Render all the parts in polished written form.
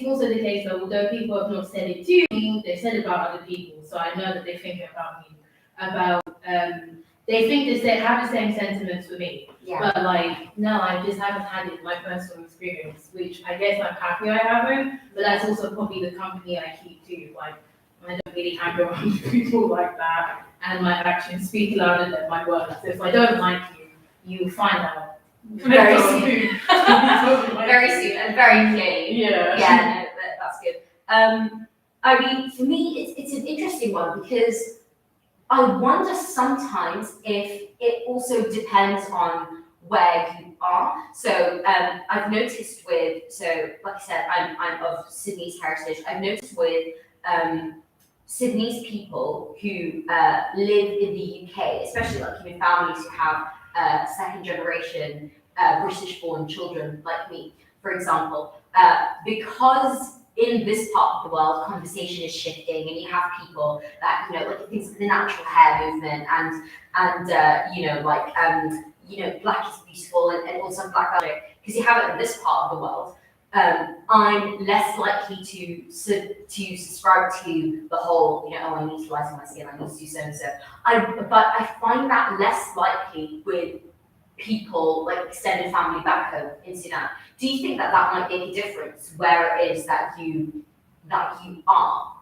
it's also the case that although people have not said it to me, they've said it about other people. So I know that they're thinking about me, about they think that they have the same sentiments for me. Yeah. But like, no, I just haven't had it in my personal experience, which I guess I'm happy I haven't. But that's also probably the company I keep too. Like, I don't really hang around people like that, and my actions speak louder than my words. So if I don't like you, you'll find out Very soon. Very soon and very clearly. Yeah. Yeah, no, that's good. I mean, for me, it's an interesting one because I wonder sometimes if it also depends on where you are. So I've noticed like I said, I'm of Sydney's heritage. I've noticed with Sydney's people who live in the UK, especially like families who have second generation British-born children like me, for example, because in this part of the world, conversation is shifting, and you have people that like things like the natural hair movement and black is beautiful and also black magic, because you have it in this part of the world. I'm less likely to subscribe to the whole, I need to lighten my skin, I need to do so and so. But I find that less likely with people like extended family back home in Sudan. Do you think that might make a difference where it is that you are?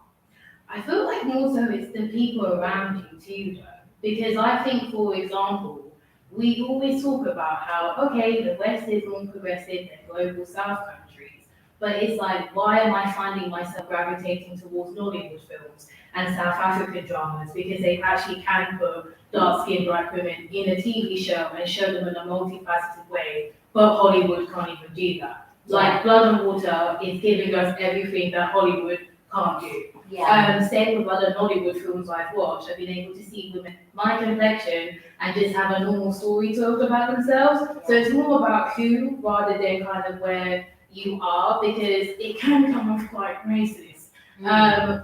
I feel like more so it's the people around you too, though. Because I think, for example, we always talk about how, okay, the West is more progressive than global South countries. But it's like, why am I finding myself gravitating towards Nollywood films and South African dramas? Because they actually can put dark-skinned black women in a TV show and show them in a multifaceted way, but Hollywood can't even do that. Like Blood and Water is giving us everything that Hollywood can't do. Yeah. Same with other Nollywood films I've watched. I've been able to see women my complexion and just have a normal story talk about themselves. So it's more about who rather than kind of where you are, because it can come off quite racist.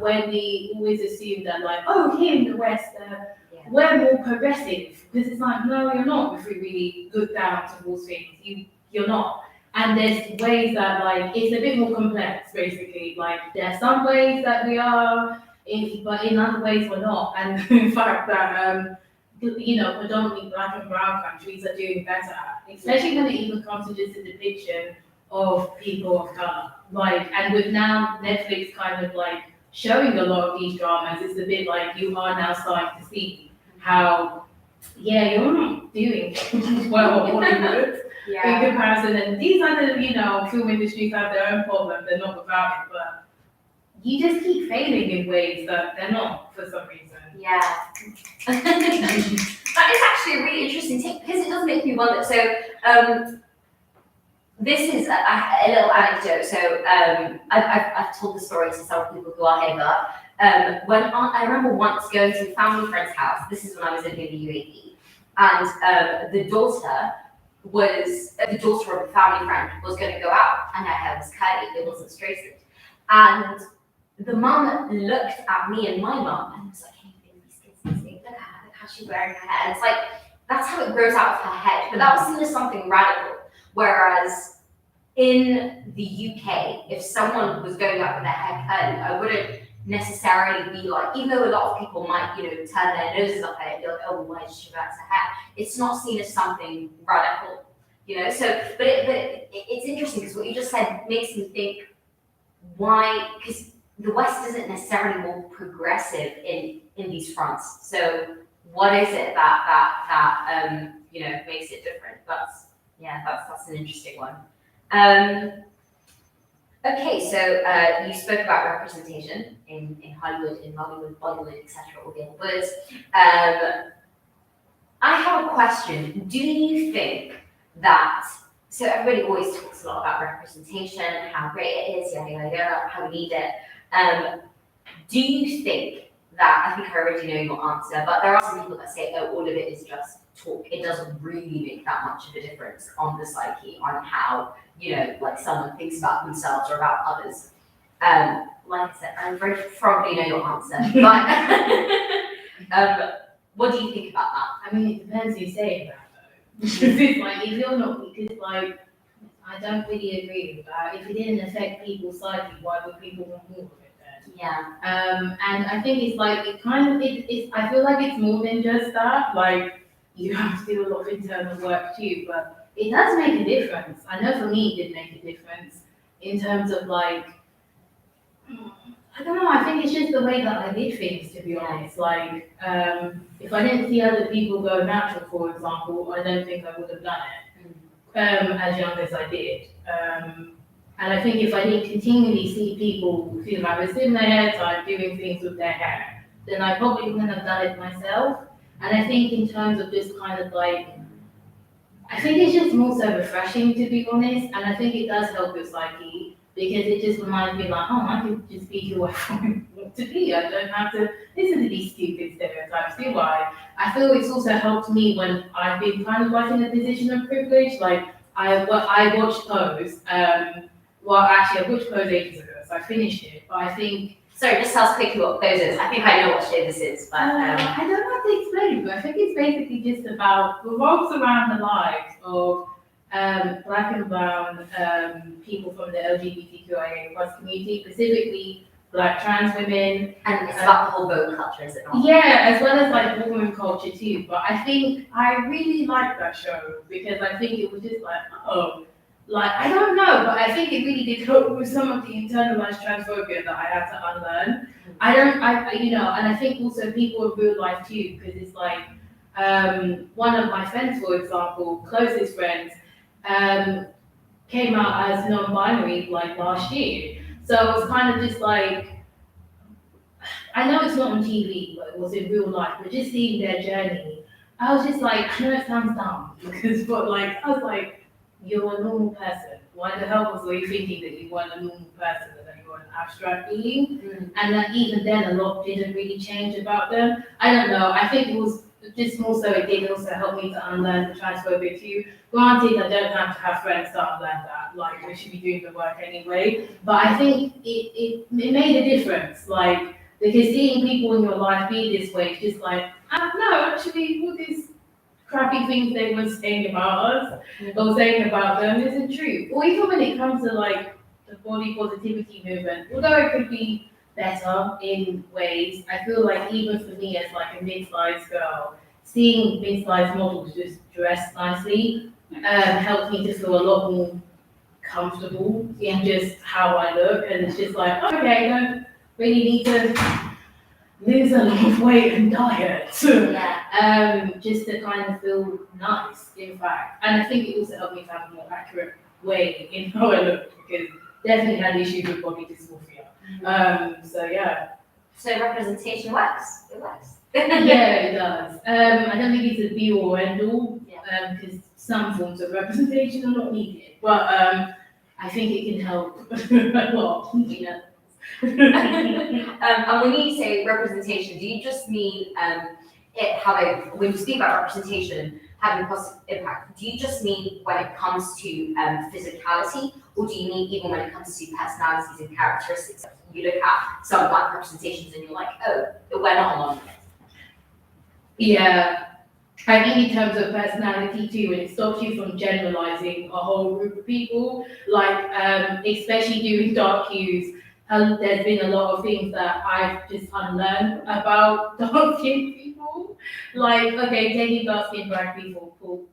When we always assume that like, oh, here in the West, we're more progressive, because it's like, no, you're not. If we really look down towards things, you're not. And there's ways that like it's a bit more complex, basically. Like there's some ways that we are, but in other ways we're not. And in fact, that predominantly black and brown countries are doing better, especially when it even comes to just a depiction of people of color. Like, and with now Netflix kind of like showing a lot of these dramas, it's a bit like you are now starting to see how, you're not doing well on Hollywood in comparison. And these other, film industries have their own problem. They're not without it, but you just keep failing in ways that they're not for some reason. Yeah. That is actually a really interesting take, because it does make me wonder. So, this is a little anecdote. So I've told the story to several people who are here, but when I remember once going to a family friend's house. This is when I was in the UAE, and the daughter of a family friend was going to go out, and her hair was curly, it wasn't straightened, and the mum looked at me and my mum and was like, "Hey, these kids, look at her, look how she's wearing her hair." And it's like, that's how it grows out of her head, but that was seen as something radical. Whereas in the UK, if someone was going out with their hair curly, I wouldn't necessarily be like, even though a lot of people might, turn their noses up at it and be like, "Oh, why did she wax her hair?" It's not seen as something radical, So, but it's interesting, because what you just said makes me think, why? Because the West isn't necessarily more progressive in these fronts. So, what is it that makes it different? That's an interesting one. Okay, so you spoke about representation in Hollywood, in Nollywood, Bollywood, etc., all the other words. I have a question. Do you think that, so everybody always talks a lot about representation, how great it is, how we need it. Do you think that, I think I already know your answer, but there are some people that say, oh, all of it is just talk. It doesn't really make that much of a difference on the psyche, on how, like someone thinks about themselves or about others. Like I said, I very probably know your answer, but what do you think about that? I mean, it depends who's saying that, though. Because it's like, if you're not, because like, I don't really agree with that. If it didn't affect people's psyche, why would people want more of it then? Yeah. And I think it's like, I feel like it's more than just that. Like, you have to do a lot of internal work too, but it does make a difference. I know for me it did make a difference in terms of like, I don't know, I think it's just the way that I did things, to be honest. Like, if I didn't see other people go natural, for example, I don't think I would have done it as young as I did. And I think if I didn't continually see people who have a similar hair type doing things with their hair, then I probably wouldn't have done it myself. And I think in terms of just kind of like, I think it's just more so refreshing, to be honest, and I think it does help your psyche because it just reminds me like, oh, I can just be who I want to be. I don't have to listen to these stupid stereotypes, do I? I feel it's also helped me when I've been kind of like in a position of privilege. Like I watched Pose. Well, actually, I watched Pose ages ago, so I finished it. But I think. Sorry, just tell us quickly what Pose is. I think I know what show this is, but I don't know how to explain it, but I think it's basically just about revolves around the lives of black and brown people from the LGBTQIA plus community, specifically black trans women. And it's about the whole Vogue culture, is it not? Yeah, as well as like woman culture too. But I think I really liked that show because I think it was just like, oh, like, I don't know, but I think it really did help with some of the internalized transphobia that I had to unlearn. And I think also people in real life too, because it's like, one of my friends, for example, closest friends, came out as non-binary like last year. So it was kind of just like, I know it's not on TV, but it was in real life, but just seeing their journey, I was just like, I know it sounds dumb, but like, I was like, you're a normal person. Why the hell were you thinking that you weren't a normal person and that you were an abstract being? And that even then a lot didn't really change about them. I don't know. I think it was just more so it did also help me to unlearn the transphobia too. Granted, I don't have to have friends to unlearn that. Like, we should be doing the work anyway. But I think it made a difference. Like, because seeing people in your life be this way, it's just like, no, actually, all these crappy things they were saying about us or saying about them isn't true. Or even when it comes to like the body positivity movement, although it could be better in ways, I feel like even for me as like a mid-sized girl, seeing mid-sized models just dressed nicely helped me to feel a lot more comfortable in just how I look. And it's just like, okay, I don't really need to lose a lot of weight and diet. Just to kind of feel nice, in fact. And I think it also helped me to have a more accurate way in how I look, because definitely had issues with body dysmorphia. So representation works. It works. Yeah, it does. I don't think it's a be or end all, because some forms of representation are not needed. But I think it can help a lot. And when you say representation, do you just mean when you speak about representation having a positive impact, do you just mean when it comes to physicality, or do you mean even when it comes to personalities and characteristics? You look at some black representations and you're like, oh, we're not alone with it. Yeah, I think in terms of personality too, and it stops you from generalizing a whole group of people, like especially during Dark Hues. There's been a lot of things that I've just unlearned about dark-skinned people. Like, okay, taking dark-skinned black people, for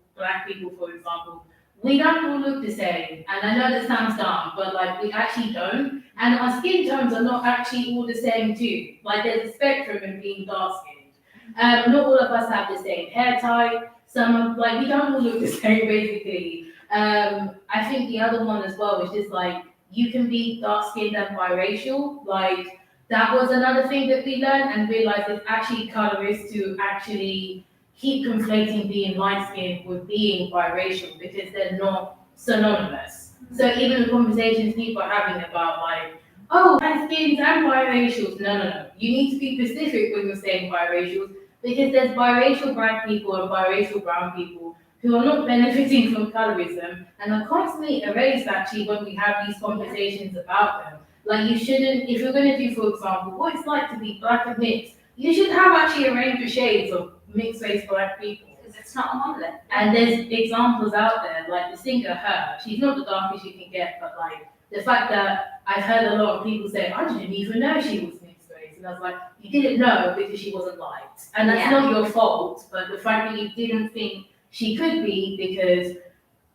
example, we don't all look the same. And I know that sounds dumb, but like we actually don't. And our skin tones are not actually all the same too. Like there's a spectrum in being dark-skinned. Not all of us have the same hair type. We don't all look the same basically. I think the other one as well is just like, you can be dark-skinned and biracial. Like, that was another thing that we learned and realized it's actually colorist to actually keep conflating being light-skinned with being biracial because they're not synonymous. So even the conversations people are having about like, oh, light-skinned and biracials. No. You need to be specific when you're saying biracials because there's biracial black people and biracial brown people who are not benefiting from colorism and are constantly erased actually when we have these conversations about them. Like you shouldn't, if you're going to do, for example, what it's like to be black and mixed, you should have actually a range of shades of mixed race black people. because it's not a monolith. And there's examples out there, like the singer Her, she's not the darkest you can get, but like the fact that I've heard a lot of people say, I didn't even know she was mixed race. And I was like, you didn't know because she wasn't liked. And that's not your fault, but the fact that you didn't think she could be because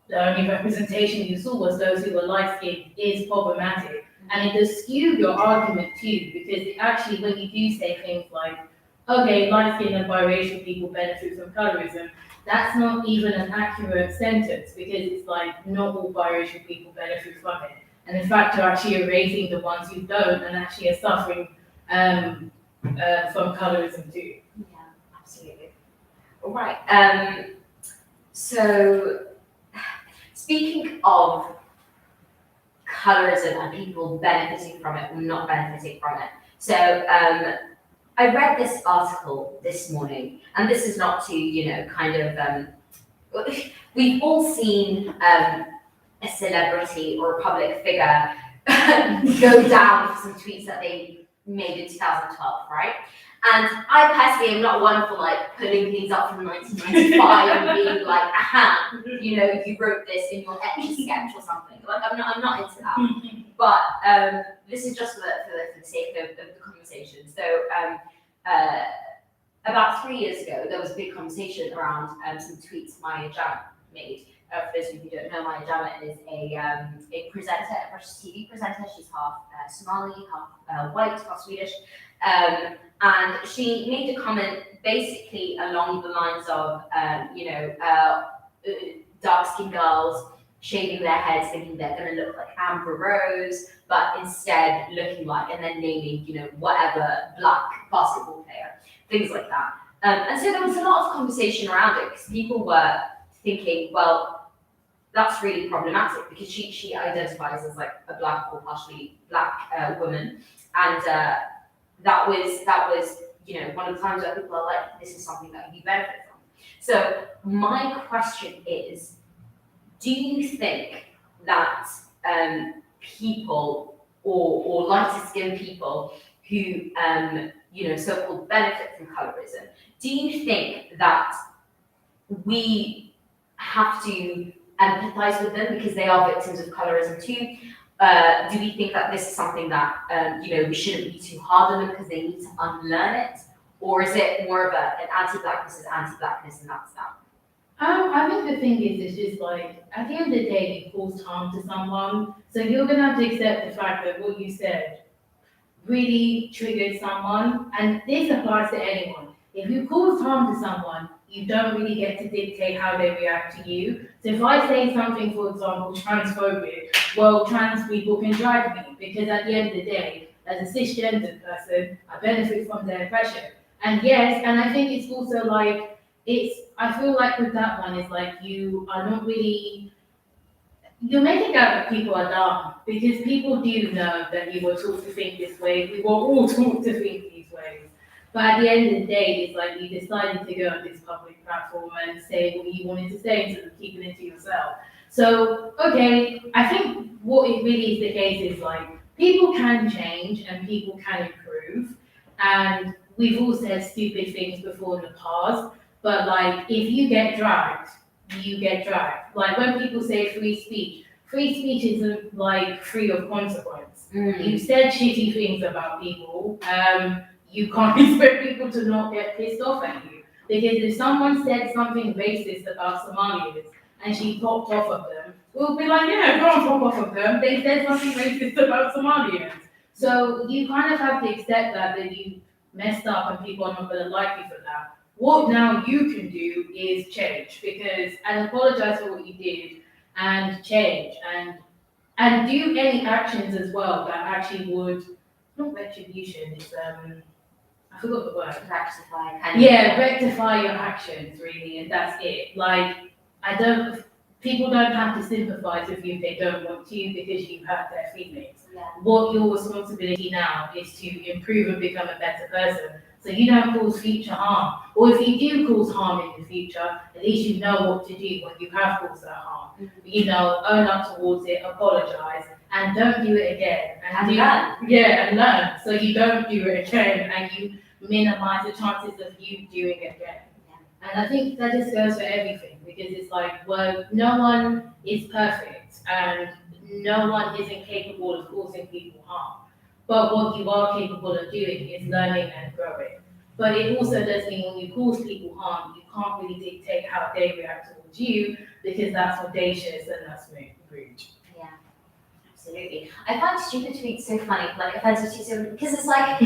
the only representation you saw was those who were light-skinned is problematic. And it does skew your argument too, because it actually, when you do say things like, okay, light-skinned and biracial people benefit from colorism, that's not even an accurate sentence, because it's like, not all biracial people benefit from it. And in fact, you're actually erasing the ones who don't and actually are suffering from colorism too. Yeah, absolutely. All right. So, speaking of colorism and people benefiting from it or not benefiting from it, so I read this article this morning, and this is not to, kind of, we've all seen a celebrity or a public figure go down for some tweets that they made in 2012, right? And I personally am not one for like pulling things up from 1995 and being like, aha, you wrote this in your Etch-a-Sketch or something. Like I'm not into that. But this is just for the sake of the conversation. So about 3 years ago, there was a big conversation around some tweets Maya Jama made. For those of you who don't know, Maya Jama is a presenter, a British TV presenter. She's half Somali, half white, half Swedish. And she made a comment basically along the lines of, dark-skinned girls shaving their heads, thinking they're going to look like Amber Rose, but instead looking like, and then naming, whatever black basketball player, things like that. And so there was a lot of conversation around it because people were thinking, well, that's really problematic because she identifies as like a black or partially black woman, and that was one of the times where people are like, this is something that you benefit from. So my question is, do you think that people or lighter skinned people who so-called benefit from colorism, do you think that we have to empathize with them because they are victims of colorism too? Do we think that this is something that we shouldn't be too hard on them because they need to unlearn it, or is it more of an anti-blackness is anti-blackness and that's that? I think the thing is, it's just like at the end of the day, you caused harm to someone, so you're gonna have to accept the fact that what you said really triggered someone, and this applies to anyone. If you cause harm to someone, you don't really get to dictate how they react to you. So if I say something, for example, transphobic, well, trans people can drive me because at the end of the day, as a cisgendered person, I benefit from their oppression. And yes, and I think it's also like, I feel like with that one, it's like you are not really, you're making out that people are dumb because people do know that you were taught to think this way. We were all taught to think these ways. But at the end of the day, it's like you decided to go on this public platform and say what you wanted to say instead of keeping it to yourself. So, okay, I think what it really is the case is like people can change and people can improve. And we've all said stupid things before in the past, but like if you get dragged, you get dragged. Like when people say free speech isn't like free of consequence. You've said shitty things about people. You can't expect people to not get pissed off at you. Because if someone said something racist about Somalians and she popped off of them, we'll be like, yeah, go on, pop off of them. They said something racist about Somalians. So you kind of have to accept that you messed up and people are not going to like you for that. What now you can do is change and apologize for what you did and change and do any actions as well that actually would, not retribution, it's I forgot the word. Rectify your actions, really, and that's it. Like, people don't have to sympathize with you if they don't want to because you hurt their feelings. Yeah. What your responsibility now is to improve and become a better person so you don't cause future harm. Or if you do cause harm in the future, at least you know what to do when you have caused that harm. Own up towards it, apologize, and don't do it again. And learn. So you don't do it again and you minimize the chances of you doing it again. And I think that just goes for everything because it's like, well, no one is perfect and no one isn't capable of causing people harm. But what you are capable of doing is learning and growing. But it also does mean when you cause people harm, you can't really dictate how they react towards you because that's audacious and that's rude. Yeah, absolutely. I find stupid tweets so funny, like offensive tweets, because it's like,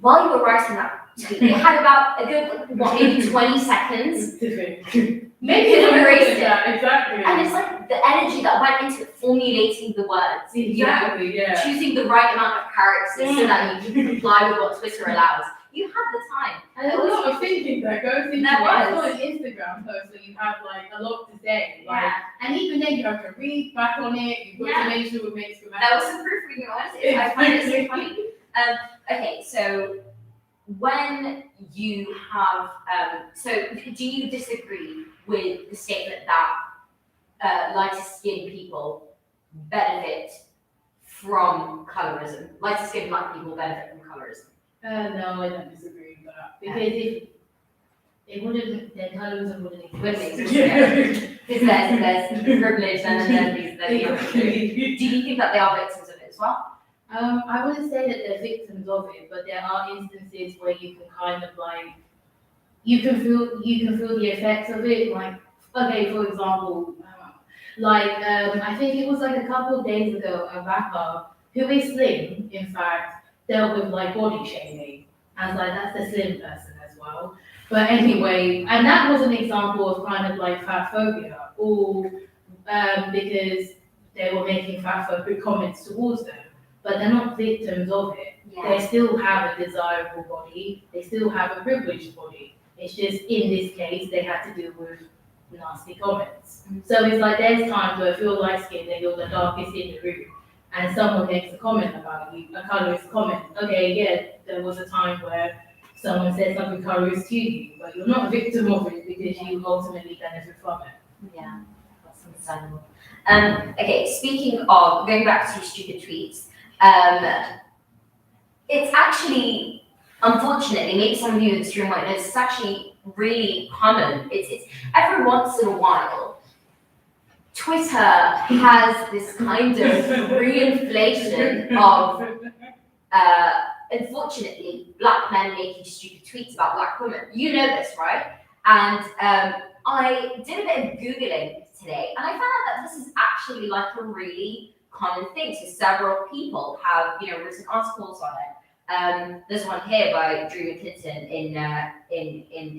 while you were writing that tweet, it had about a good, maybe 20 seconds. Maybe it erased it. Exactly. And it's like the energy that went into formulating the words. Exactly, yeah. Choosing the right amount of characters so that you can comply with what Twitter allows. You had the time. And there's a lot of thinking that goes into it. It's not an Instagram post where you have like a lot to say. Like, and even then you have to read back on it, you've got to make sure it makes grammar. That was some proofreading honestly. I find it so funny. Okay, so when you have, so do you disagree with the statement that lighter skinned people benefit from colorism? Lighter skinned black people benefit from colorism? No, I don't disagree with that. Because if it wouldn't, then colorism wouldn't exist. Because there's privilege and then there's do you think that they are victims of it as well? I wouldn't say that they're victims of it, but there are instances where you can kind of like, you can feel the effects of it. Like, okay, for example, I think it was like a couple of days ago, a rapper who is slim, in fact, dealt with like body shaming. I was like, that's a slim person as well. But anyway, and that was an example of kind of like fat phobia, or because they were making fat phobic comments towards them. But they're not victims of it. Yeah. They still have a desirable body. They still have a privileged body. It's just in this case, they had to deal with nasty comments. Mm-hmm. So it's like there's times where if you're light skinned and you're the darkest in the room, and someone makes a comment about you, a colorist comment. Okay, yeah, there was a time where someone said something colorist to you, but you're not a victim of it because you ultimately benefit from it. Yeah, that's understandable. Okay, speaking of going back to stupid tweets. It's actually, unfortunately, maybe some of you in this room might know, it's actually really common. It's every once in a while, Twitter has this kind of reinflation of, unfortunately, black men making stupid tweets about black women. You know this, right? And I did a bit of Googling today, and I found out that this is actually like a really common thing. So several people have, written articles on it. There's one here by Drew McClinton in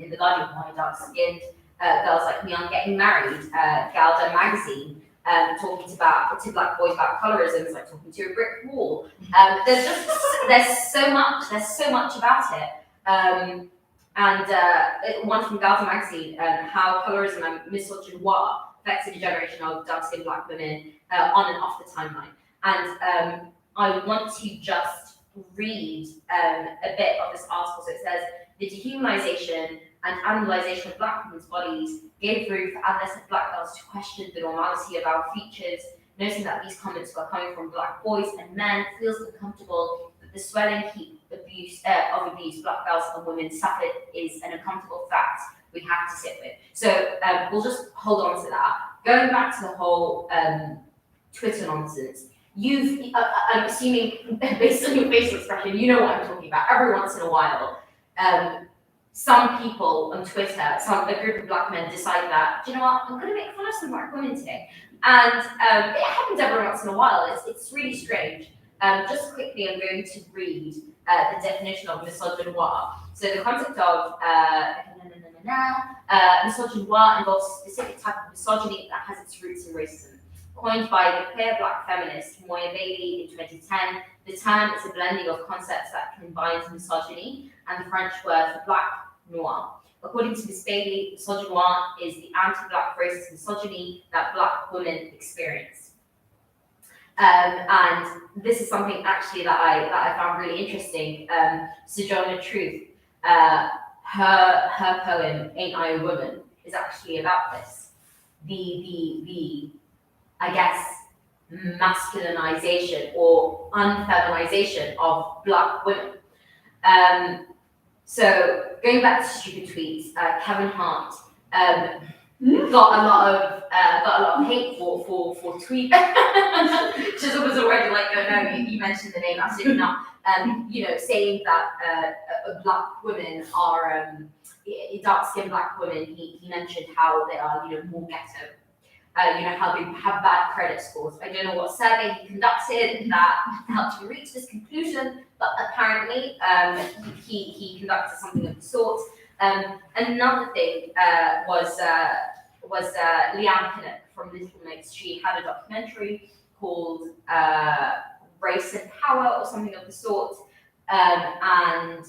the Guardian, why dark-skinned girls like me aren't getting married. Galda magazine, talking to black boys about colorism. It's like talking to a brick wall. There's so much about it. And one from Galda magazine, how colorism and misogynoir affected a generation of dark-skinned black women on and off the timeline. And I want to just read a bit of this article. So it says, the dehumanization and animalization of black women's bodies gave room for adolescent black girls to question the normality of our features, noting that these comments were coming from black boys and men, feels uncomfortable that the swelling heap of abuse black girls and women suffered is an uncomfortable fact we have to sit with. So we'll just hold on to that. Going back to the whole Twitter nonsense, I'm assuming, based on your facial expression, you know what I'm talking about. Every once in a while, some people on Twitter, a group of black men decide that, do you know what, I'm going to make fun of some black women today. And it happens every once in a while. It's really strange. Just quickly, I'm going to read the definition of misogynoir. So the concept of misogynoir involves a specific type of misogyny that has its roots in racism. Coined by the queer black feminist Moya Bailey in 2010, the term is a blending of concepts that combines misogyny and the French word for black, noir. According to Ms. Bailey, misogynoir is the anti-black racist misogyny that black women experience. And this is something actually that I found really interesting. Sojourner Truth, her poem "Ain't I a Woman" is actually about this. The I guess masculinization or unfeminization of black women. So going back to stupid tweets, Kevin Hart got a lot of hate for tweet. Chizoba was already like, oh no, you mentioned the name, absolutely not. Saying that black women are dark-skinned black women. He mentioned how they are more ghetto. How they have bad credit scores. I don't know what survey he conducted that helped him reach this conclusion, but apparently he conducted something of the sort. Another thing was Leanne Pinnock from Little Mix. She had a documentary called Race and Power or something of the sort, and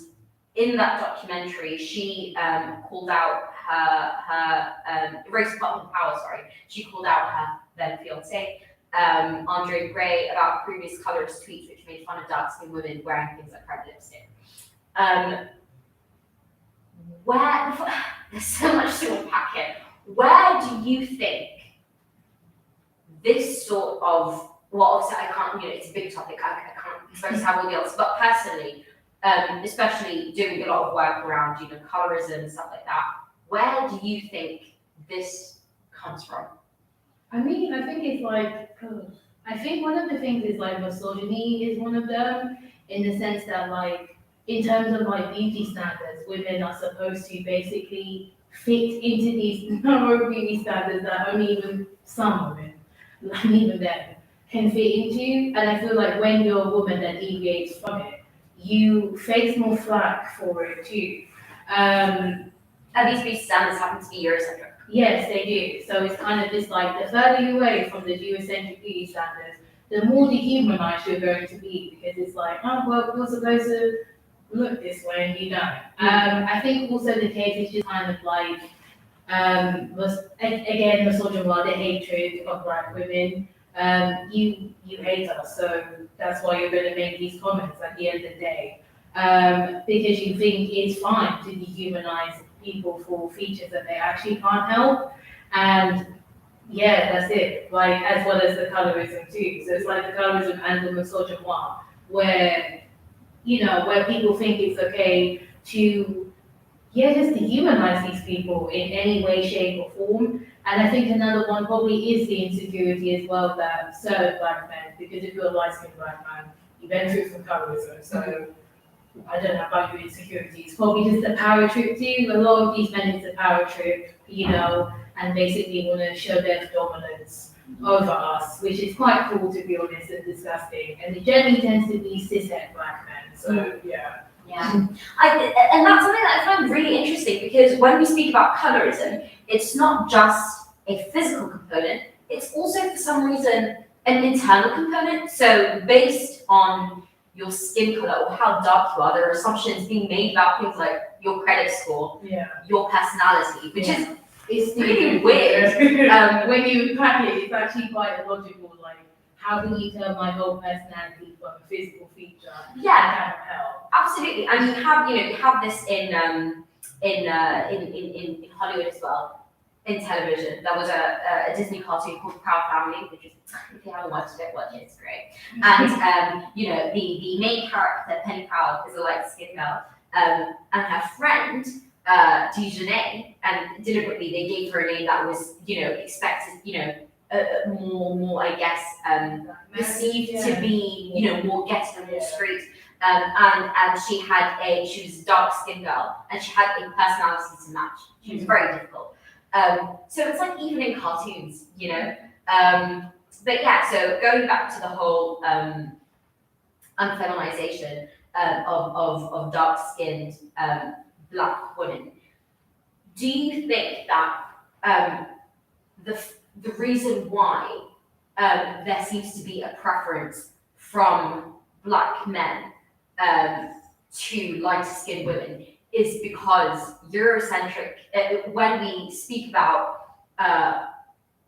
in that documentary, she called out her Race and Power. Sorry, she called out her then fiance Andre Gray about previous colorist tweets which made fun of dark-skinned women wearing things like red lipstick. There's so much to unpack here. Where do you think this sort of, well, obviously I can't, it's a big topic, I can't expect to have all the answers, but personally, especially doing a lot of work around, colorism and stuff like that, where do you think this comes from? I mean, I think it's like, I think one of the things is like misogyny is one of them, in the sense that like, in terms of like beauty standards, women are supposed to basically fit into these narrow beauty standards that only even some women, not even them, can fit into. And I feel like when you're a woman that deviates from it, you face more flack for it too. And these beauty standards happen to be Eurocentric. Yes, they do. So it's kind of just like the further you away from the Eurocentric beauty standards, the more dehumanized you're going to be, because it's like, oh, well, you're supposed to look this way and you don't. I think also the case is just kind of like, again, misogynoir, the hatred of black women. You hate us, so that's why you're going to make these comments at the end of the day. Because you think it's fine to dehumanize people for features that they actually can't help. And yeah, that's it. Like, as well as the colorism too. So it's like the colorism and the misogynoir, where, where people think it's okay to, just dehumanize these people in any way, shape, or form. And I think another one probably is the insecurity as well that serve black men, because if you're a light-skinned black man, you benefit from colorism. So I don't know about your insecurities. Probably just a power trip too. A lot of these men, it's a power trip, and basically want to show their dominance over us, which is quite cool, to be honest, and disgusting. And it generally tends to be cishet black men. So yeah. Yeah, and that's something that I find really interesting, because when we speak about colorism, it's not just a physical component, it's also for some reason an internal component. So based on your skin color or how dark you are, there are assumptions being made about things like your credit score, your personality, which is it's really weird. When you pack it, it's actually quite illogical. Like, how can you tell my whole personality from a physical feature? Yeah, cannot help. Absolutely. And you have this in Hollywood as well, in television. There was a Disney cartoon called Proud Family, which is, if you haven't watched it, watch it. It's great. And the main character, Penny Proud, is a light-skinned girl, and her friend, Dejanay, and deliberately they gave her a name that was, expected, more, I guess, perceived to be, more ghetto, more straight. And she was a dark-skinned girl, and she had a personality to match. She was very difficult. So it's like even in cartoons, But yeah, so going back to the whole unfeminization of dark-skinned black women, do you think that the reason why there seems to be a preference from black men to lighter-skinned women is because Eurocentric, when we speak about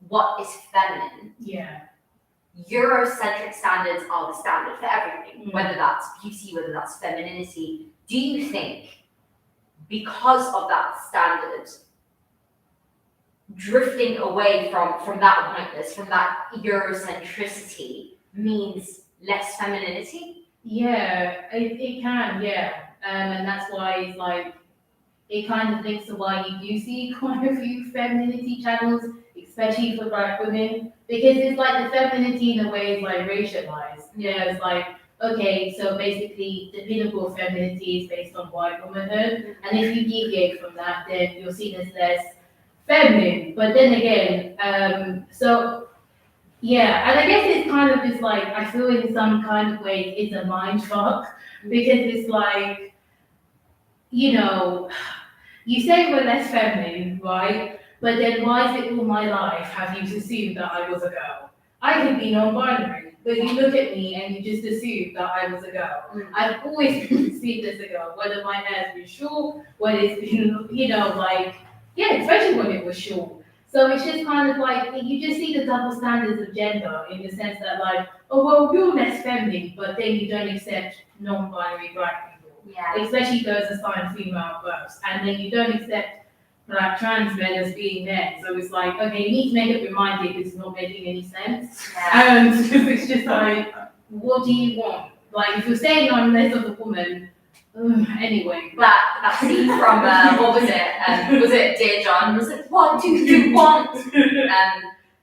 what is feminine, Eurocentric standards are the standard for everything, whether that's beauty, whether that's femininity. Do you think because of that standard, drifting away from that whiteness, from that Eurocentricity, means less femininity? Yeah, it can, yeah. And that's why it's like, it kind of links to why you do see quite a few femininity channels, especially for Black women, because it's like the femininity in a way is like racialized. Yeah, it's like, okay, so basically the pinnacle of femininity is based on white womanhood, and if you deviate from that, then you're seen as less feminine. But then again, so yeah, and I guess it's kind of just like, I feel in some kind of way it's a mind fuck, because it's like, you know, you say we're less feminine, right? But then why is it all my life have you assumed that I was a girl? I could be non-binary, but you look at me and you just assume that I was a girl. I've always been perceived as a girl, whether my hair's been short, whether it's been, like, yeah, especially when it was short. So it's just kind of like, you just see the double standards of gender in the sense that like, oh, well, you're less feminine, but then you don't accept non-binary Black people. Yeah. Especially those assigned female births, and then you don't accept Black trans men as being men. So it's like, okay, you need to make up your mind here because it's not making any sense. Yeah. And it's just like, what do you want? Like, if you're saying I'm less of a woman, anyway. That scene from what was it? Was it Dear John? Was it 1, 2, 3, 1?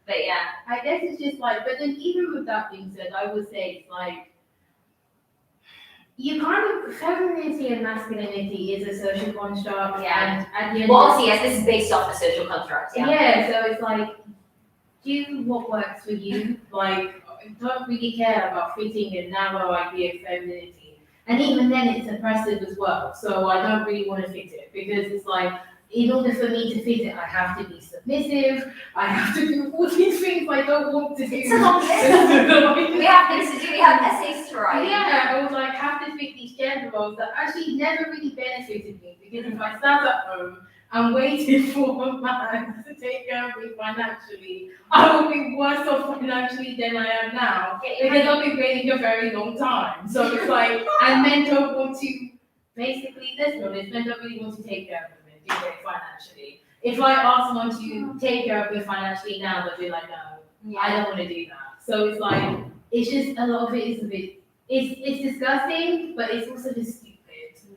But yeah, I guess it's just like, but then even with that being said, I would say it's like, you kind of, femininity and masculinity is a social construct. Yeah. And at the end well, of obviously, yes, this is based off the social construct. Yeah. yeah, so it's like, do what works for you. Like, don't really care about fitting a narrow idea of femininity. And even then, it's oppressive as well. So I don't really want to fit it because it's like, in order for me to fit it, I have to be submissive. I have to do all these things I don't want to do. It's a long list. We have things to do. We have essays to write. Yeah, I would like have to fit these gender roles that actually never really benefited me because if I sat at home and waited for a man to take care of me financially, I would be worse off financially than I am now because I've been waiting a very long time. So it's like, and men don't want to, basically, let's be honest, men don't really want to take care of women, do they, financially? If I ask someone to take care of me financially now, they'll be like, no, I don't want to do that. So it's like, it's just, a lot of it is a bit, it's disgusting, but it's also just stupid.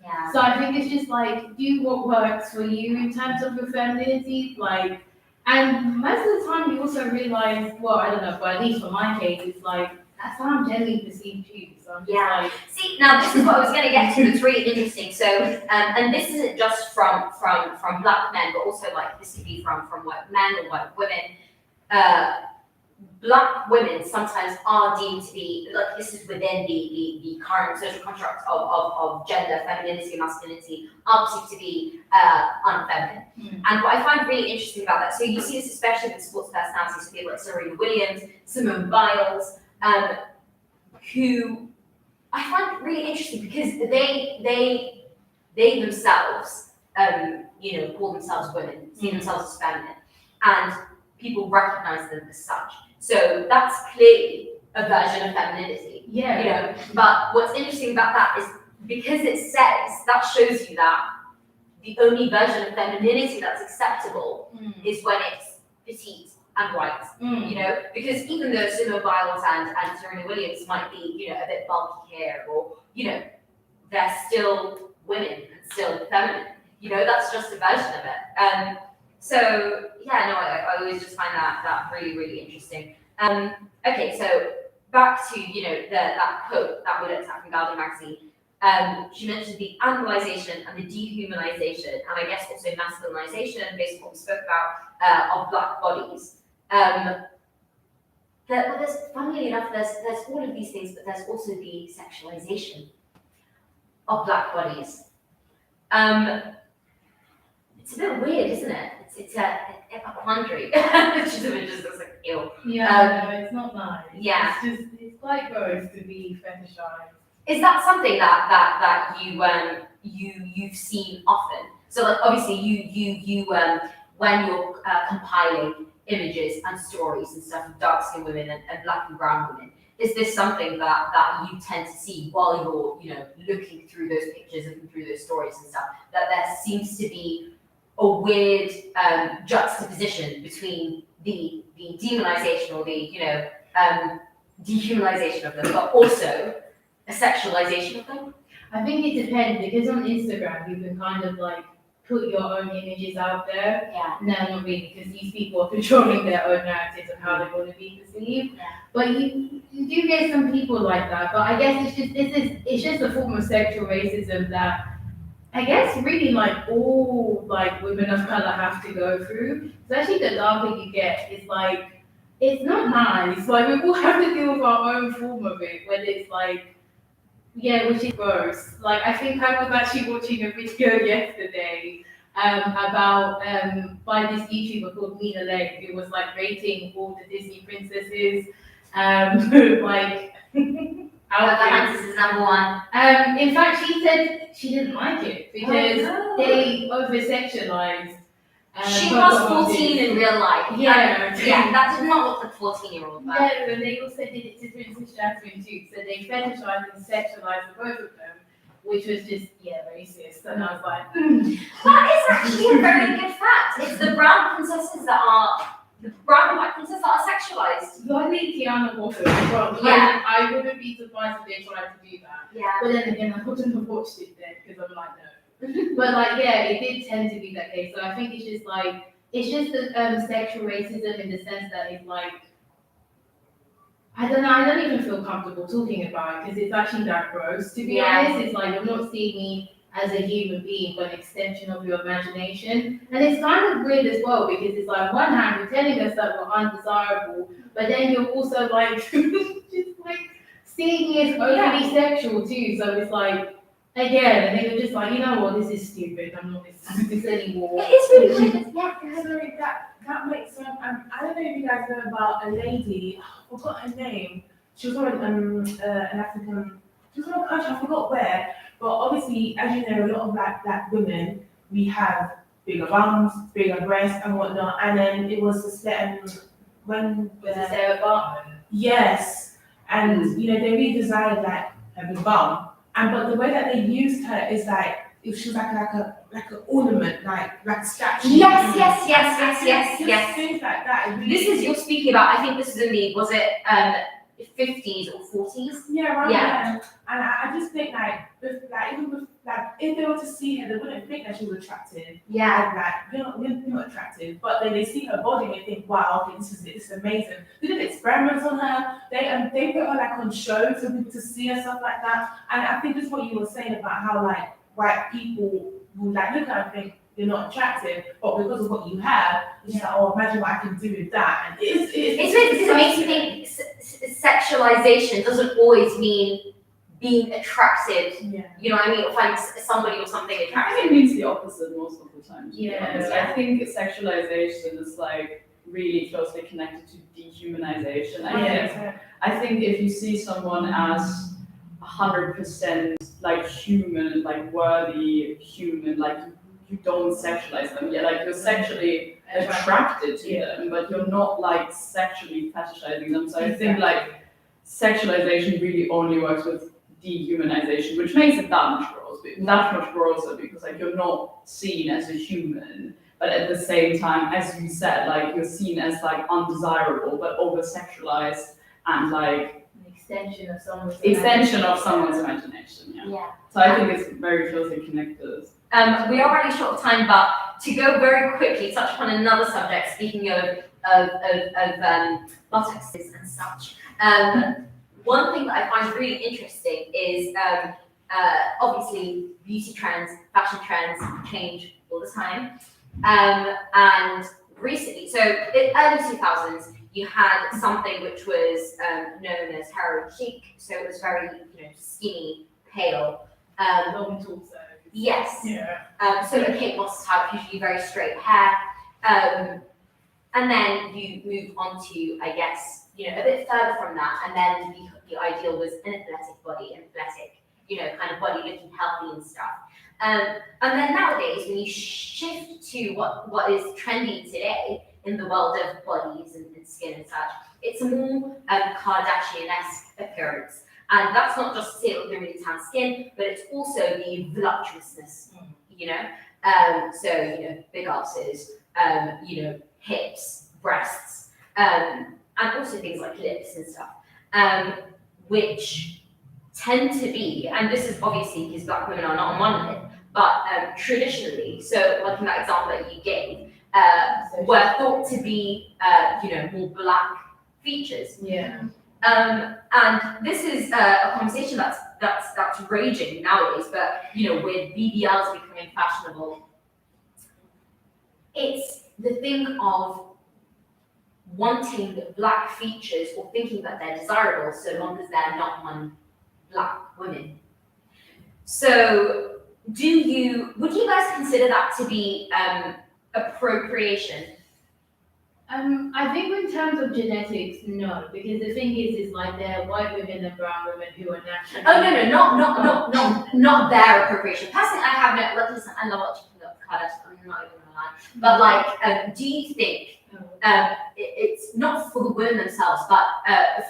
Yeah. So I think it's just like, do what works for you in terms of your femininity, like, and most of the time you also realize, well, I don't know, but at least for my case, it's like, that's how I'm generally perceived too. So I'm just like, see, now this is what I was going to get to. It's really interesting. So, and this isn't just from Black men, but also like this could be from white men or white women. Black women sometimes are deemed to be, like, this is within the current social construct of gender, femininity, and masculinity, are perceived to be unfeminine. And what I find really interesting about that, so you see this especially with sports personalities, so people like Serena Williams, Simone Biles, who I find really interesting because they themselves, call themselves women, see themselves as feminine, and people recognize them as such. So that's clearly a version of femininity. yeah, But what's interesting about that is because it says, that shows you that the only version of femininity that's acceptable is when it's petite and white. Because even though Simone Biles and Serena Williams might be, a bit bulky here, or, they're still women and still feminine. That's just a version of it. So yeah, no, I always just find that really, really interesting. Okay, so back to that quote that we looked at from Dark Hues Magazine. She mentioned the animalization and the dehumanization, and I guess also masculinization, based on what we spoke about, of Black bodies. There's, funnily enough, there's all of these things, but there's also the sexualization of Black bodies. It's a bit weird, isn't it? It's a quandary. It's just like, ew. yeah, no, it's not nice. Yeah. It's quite gross to be fetishized. Is that something that you've seen often? So like obviously you when you're compiling images and stories and stuff of dark skinned women and Black and brown women, is this something that you tend to see while you're looking through those pictures, looking through those stories and stuff, that there seems to be a weird juxtaposition between the demonization or the dehumanization of them, but also a sexualization of them? I think it depends because on Instagram you can kind of like put your own images out there. Yeah. No, not really, because these people are controlling their own narratives of how they're going to be perceived. Yeah. But you do get some people like that. But I guess it's just a form of sexual racism that I guess really like all like women of color have to go through. Especially the darker you get, it's like it's not nice. Like we all have to deal with our own form of it, whether it's like yeah, which is gross. Like I think I was actually watching a video yesterday about by this YouTuber called Mina Lake, who was like rating all the Disney princesses like outfits. This is number one. In fact, she said she didn't like it because Oh, no. they over sexualized. She was 14 in real life. Yeah. Yeah, that did not look like 14-year-old. No, and they also did it to Princess Jasmine too. So they fetishized and sexualized both of them, which was just racist. And I was like, That is actually a very good fact. It's the brown princesses that are the brown and white princesses that are sexualized. Lonely Tiana Walker as well. Yeah. I wouldn't be surprised if they tried to do that. Yeah. But then again, I wouldn't have watched it then because I'm like, no. But like, yeah, it did tend to be that case. So I think it's just the sexual racism in the sense that it's like, I don't know, I don't even feel comfortable talking about it because it's actually that gross. To be honest, it's like you're not seeing me as a human being, but an extension of your imagination. And it's kind of weird as well because it's like, on one hand, you're telling us that we're undesirable, but then you're also like, just like seeing me as overly sexual too. So it's like, again, and they were just like, you know what, this is stupid. I'm not listening to this anymore. It is really weird. Yeah. Sorry, that makes sense. I don't know if you guys know about a lady. I forgot her name. She was from an African. She was from a country. I forgot where. But obviously, as you know, a lot of black women, we have bigger bums, bigger breasts, and whatnot. And then it was this when Was it Sarah Bartman? yes, and you know they really desired like a big bum. And but the way that they used her is like if she was like an ornament, like a statue. Yes. Things like that. It really, This is you're speaking about. I think this is in the 50s or 40s. yeah, right. Yeah. And I just think even with if they were to see her, they wouldn't think that she was attractive. Yeah. Like you're not attractive, but then they see her body and they think, wow, okay, this is amazing. They did experiments on her. They put her like on shows for people to see and stuff like that. And I think this is what you were saying about how like white people will like look at her and think you're not attractive, but because of what you have, it's just like, oh, imagine what I can do with that. And it's weird because it makes me think sexualization doesn't always mean being attractive. yeah. You know what I mean? Or find somebody or something I attractive. think it means the opposite most of the time. Yeah. I think sexualization is like really closely connected to dehumanization. I think if you see someone as 100% like human, like worthy human, like you don't sexualize them. Yeah, like you're sexually attracted to them, but you're not like sexually fetishizing them. So I think like sexualization really only works with dehumanization, which makes it that much grosser because like you're not seen as a human, but at the same time, as you said, like you're seen as like undesirable, but over sexualized and like An extension of someone's imagination. Yeah. Yeah. So I think it's very closely connected. We are running short of time, but to go very quickly touch upon another subject. Speaking of buttocks and such, one thing that I find really interesting is obviously beauty trends, fashion trends change all the time, and recently, so in early 2000s, you had something which was known as heroin chic, so it was very skinny, pale. Long torso. Yes. Yeah. So a Kate Moss type, usually very straight hair. And then you move on to, I guess, a bit further from that, and then the ideal was an athletic body, kind of body looking healthy and stuff. And then nowadays, when you shift to what is trendy today in the world of bodies and skin and such, it's a more Kardashian-esque appearance. And that's not just to say the really tan skin, but it's also the voluptuousness, So, big asses, hips, breasts, and also things like lips and stuff, which tend to be, and this is obviously because Black women are not a monolith, but traditionally, so like in that example that you gave, were thought to be, more Black features. Yeah. And this is a conversation that's raging nowadays, but with BBLs becoming fashionable, it's the thing of wanting Black features or thinking that they're desirable so long as they're not on Black women. So would you guys consider that to be appropriation? I think in terms of genetics, no, because the thing is like there are white women and brown women who are naturally. Oh no, not their appropriation. Personally, I have no. Listen, I love watching the Kardashians. I'm not even gonna lie. But like, do you think it's not for the women themselves, but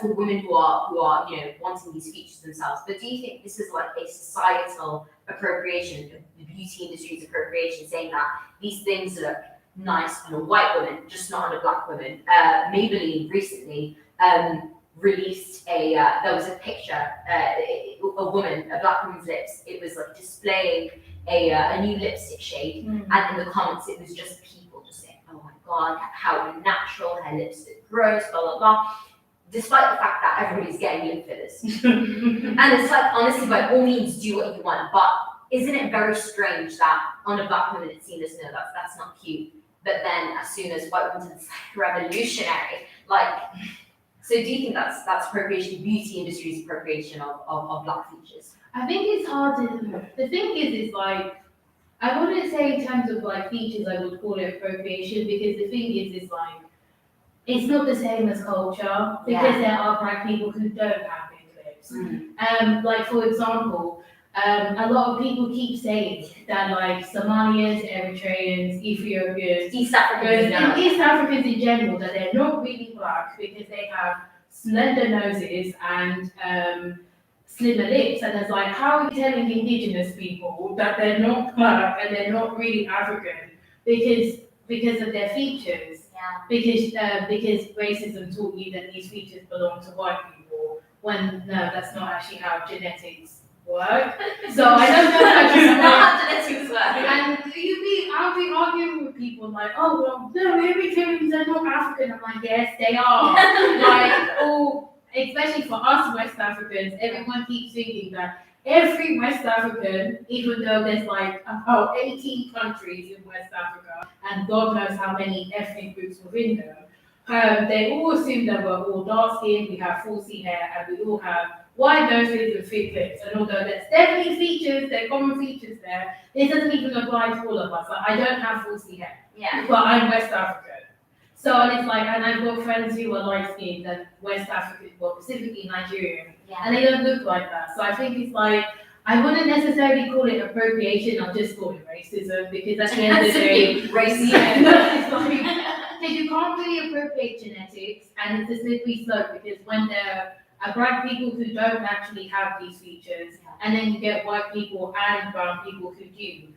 for the women who are wanting these features themselves? But do you think this is like a societal appropriation, the beauty industry's appropriation, saying that these things look nice on a white woman, just not on a Black woman? Maybelline recently released there was a picture, a Black woman's lips. It was like displaying a new lipstick shade, and in the comments it was just people just saying, "Oh my God, how natural her lipstick grows," blah blah blah. Despite the fact that everybody's getting lip fillers, and it's like, honestly, by all means, do what you want. But isn't it very strange that on a Black woman it's seen as, no, that's not cute, but then as soon as white women, it's like revolutionary, like. So do you think that's appropriation, beauty industry's appropriation of Black features? I think it's hard to. The thing is like, I wouldn't say in terms of like features I would call it appropriation, because the thing is like, it's not the same as culture, because there are Black people who don't have big lips. Like for example, a lot of people keep saying that like Somalians, Eritreans, Ethiopians, East Africans in general, that they're not really Black because they have slender noses and slimmer lips. And it's like, how are we telling indigenous people that they're not Black and they're not really African because of their features? Yeah. Because racism taught you that these features belong to white people, when no, that's not actually how genetics work. So I don't know how genetics work. And I'll be arguing with people like, oh well, no, Eritreans are not African. I'm like, yes, they are. Like, especially for us West Africans, everyone keeps thinking that every West African, even though there's like about 18 countries in West Africa, and God knows how many ethnic groups within them, they all assume that we're all dark skinned, we have falsy hair, and we all have wide noses and thick lips. And although there's definitely features, there are common features there, it doesn't even apply to all of us. Like, I don't have falsy hair, but I'm West African. So, and it's like, and I've got friends who are light skinned and West African, well, specifically Nigerian, and they don't look like that. So I think it's like, I wouldn't necessarily call it appropriation, I'll just call it racism, because at the end of the day, racism. It's like, because you can't really appropriate genetics, and it's a slippery slope, because when there are Black people who don't actually have these features, and then you get white people and brown people who do,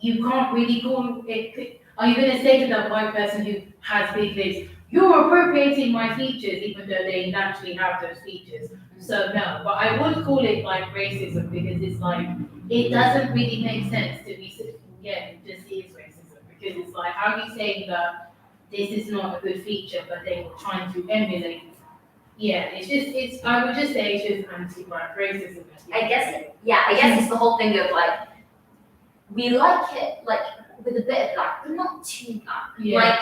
you can't really call it. Are you going to say to that white person who has big lips, you're appropriating my features, even though they naturally have those features? So no, but I would call it like racism, because it's like, it doesn't really make sense to be, it just is racism, because it's like, how are you saying that this is not a good feature, but then you're trying to emulate? I would just say it's just anti-Black racism. I guess it's the whole thing of like, we like it like with a bit of Black, but not too Black. Like,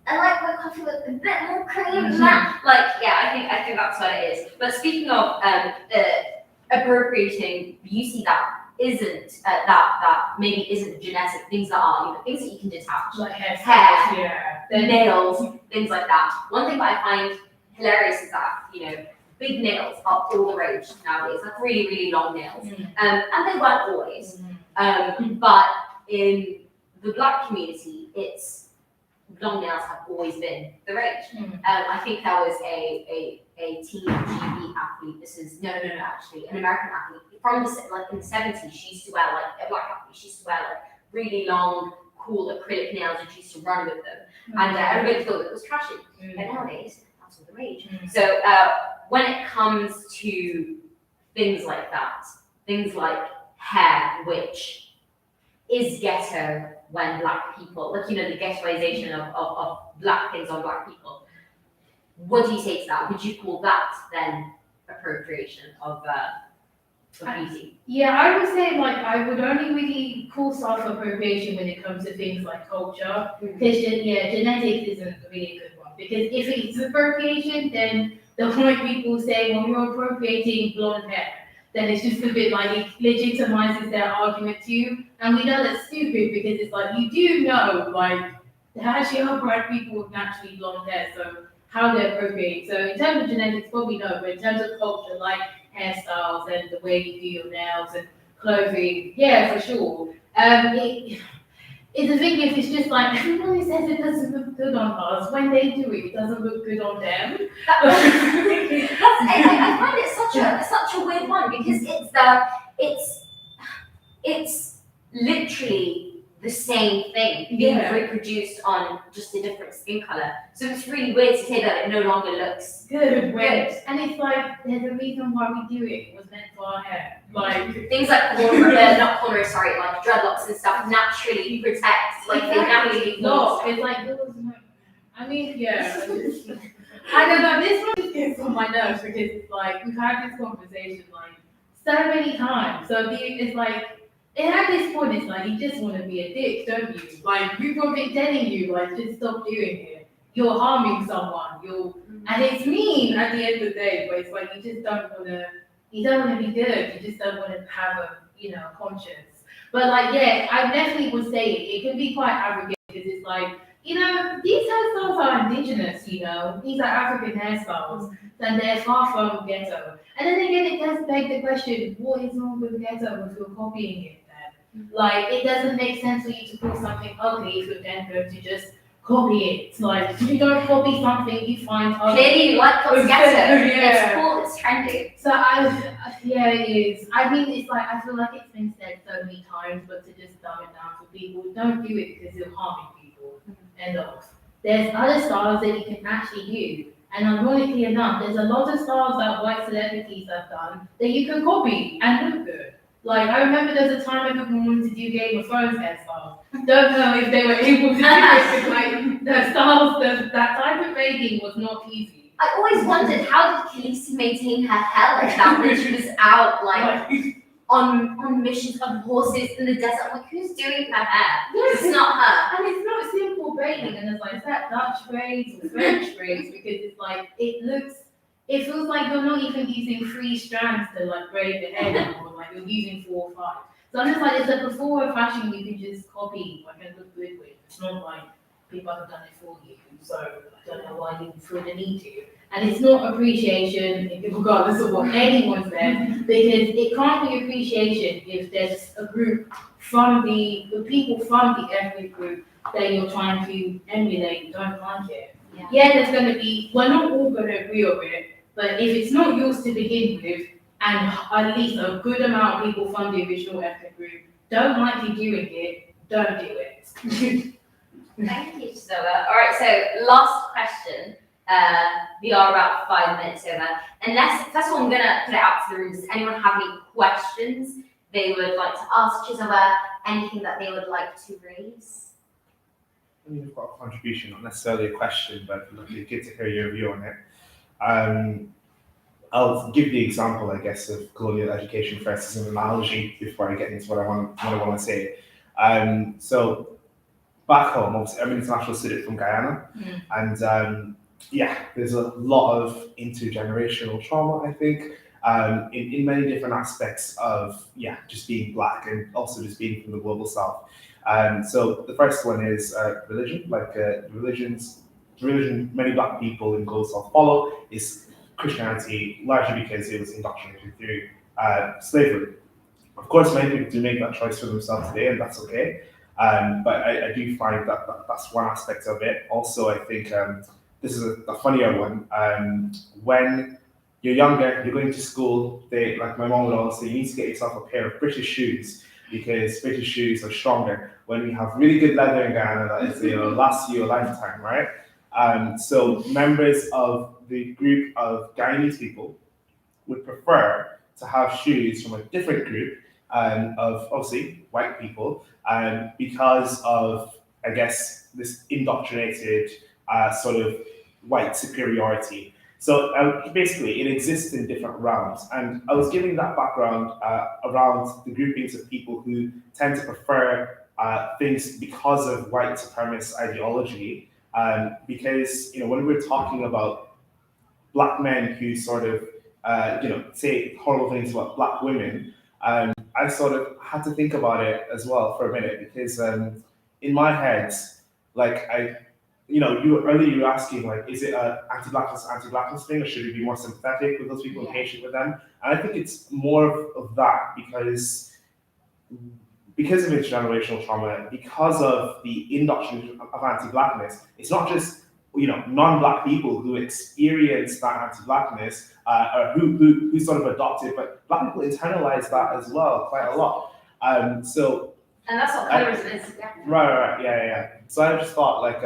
I like my coffee with a bit more cream than that. Like, I think that's what it is. But speaking of appropriating beauty that isn't that maybe isn't genetic, things that are things that you can detach, like hair, nails, things like that. One thing that I find hilarious is that big nails are all the rage nowadays, like really, really long nails. And they weren't always. But in the Black community, long nails have always been the rage. I think there was a teen GB athlete. This is actually an American athlete from in the 70s. She used to wear a Black athlete. She used to wear really long, cool acrylic nails, and she used to run with them. And everybody thought it was trashy. But nowadays, that's all the rage. So when it comes to things like that. Things like hair, which is ghetto when black people, like, you know, the ghettoization of black things on black people. What do you say to that? Would you call that then appropriation of beauty? Yeah, I would say like I would only really call self appropriation when it comes to things like culture, because genetics isn't really a good one. Because if it's appropriation, then the white people say, well, you're appropriating blonde hair. Then it's just a bit like it legitimizes their argument too, and we know that's stupid because it's like you do know like there actually are black people with naturally blonde hair, so how they're appropriating. So in terms of genetics, probably no, but in terms of culture, like hairstyles and the way you do your nails and clothing, yeah, for sure. It's the thing is, it's just like everybody says it doesn't look good on us. When they do it, it doesn't look good on them. I find it such a weird one because it's literally the same thing being reproduced on just a different skin color. So it's really weird to say that it no longer looks good. And it's like there's a reason why we do it. It was meant for our hair. Like things like like dreadlocks and stuff naturally protect, like they naturally look. It's like I mean, yeah. I don't know. This one just gets on my nerves because it's like we've had this conversation like so many times. So it's like. And at this point, it's like you just want to be a dick, don't you? Like people have been telling you, like just stop doing it. You're harming someone. And it's mean at the end of the day, but it's like you just don't want to. You don't want to be good. You just don't want to have a conscience. But like, yeah, I definitely would say it can be quite arrogant because it's like, these hairstyles are indigenous. These are African hairstyles, and they're far from ghetto. And then again, it does beg the question: what is wrong with ghetto if you're copying it? Like, it doesn't make sense for you to call something ugly if you're then going to just copy it. Like, if you don't copy something you find ugly. Clearly, you like what's ghetto. It's cool, it's trendy. So, it is. I mean, it's like, I feel like it's been said so many times, but to just dumb it down for people, don't do it because you're harming people. End of. There's other styles that you can actually do. And ironically enough, there's a lot of styles that white celebrities have done that you can copy and look good. Like, I remember there's a time everyone wanted to do Game of Thrones hairstyles. Don't know if they were able to do it, because like, the styles, that type of making was not easy. I always wondered, how did Khaleesi maintain her hair like that when she was out, on missions on horses in the desert? I'm like, who's doing her hair? It's not her. And it's not simple braiding, and it's like, is that Dutch braids or French braids? Because it's like, it feels like you're not even using 3 strands to like braid the hair anymore, like you're using 4 or 5. So I'm just like, it's a before a fashion you can just copy and look good with. It's not like people have done it for you, so I don't know why you feel the need to. And it's not appreciation, regardless of what anyone says, because it can't be appreciation if there's a group from the people from the ethnic group that you're trying to emulate don't like it. Yeah, there's going to be, we're not all going to agree on it, but if it's not yours to begin with, and at least a good amount of people from the original ethnic group don't like you doing it, don't do it. Thank you, Chizoba. All right, so last question. We are about 5 minutes over. First of all, I'm going to put it out to the room. Does anyone have any questions they would like to ask Chizoba? Anything that they would like to raise? I mean, I've got a contribution, not necessarily a question, but it'd be good to hear your view on it. I'll give the example, I guess, of colonial education first as an analogy before I get into what I want to say. So back home, obviously, I'm an international student from Guyana, and there's a lot of intergenerational trauma, I think, in many different aspects of just being black and also just being from the global south. So the first one is religion, religion many black people in global south follow is Christianity, largely because it was indoctrinated through slavery. Of course, many people do make that choice for themselves today, and that's okay. But I do find that that's one aspect of it. Also, I think this is a funnier one. When you're younger, you're going to school, like my mom would always say, you need to get yourself a pair of British shoes because British shoes are stronger. When we have really good leather in Ghana, that is, lasts you a lifetime, right? So members of the group of Guyanese people would prefer to have shoes from a different group of obviously white people because of, I guess, this indoctrinated sort of white superiority. So basically, it exists in different realms. And I was giving that background around the groupings of people who tend to prefer things because of white supremacist ideology. Because, when we're talking about black men who sort of, say horrible things about black women, I sort of had to think about it as well for a minute because in my head, like earlier you were asking, like, is it a anti-blackness thing, or should we be more sympathetic with those people and patient with them? And I think it's more of that because of intergenerational trauma, because of the indoctrination of anti-blackness. It's not just non-black people who experience that anti-blackness or who sort of adopt it, but black people internalize that as well quite a lot. And that's what colorism is. Yeah. Right, yeah. So I just thought, like,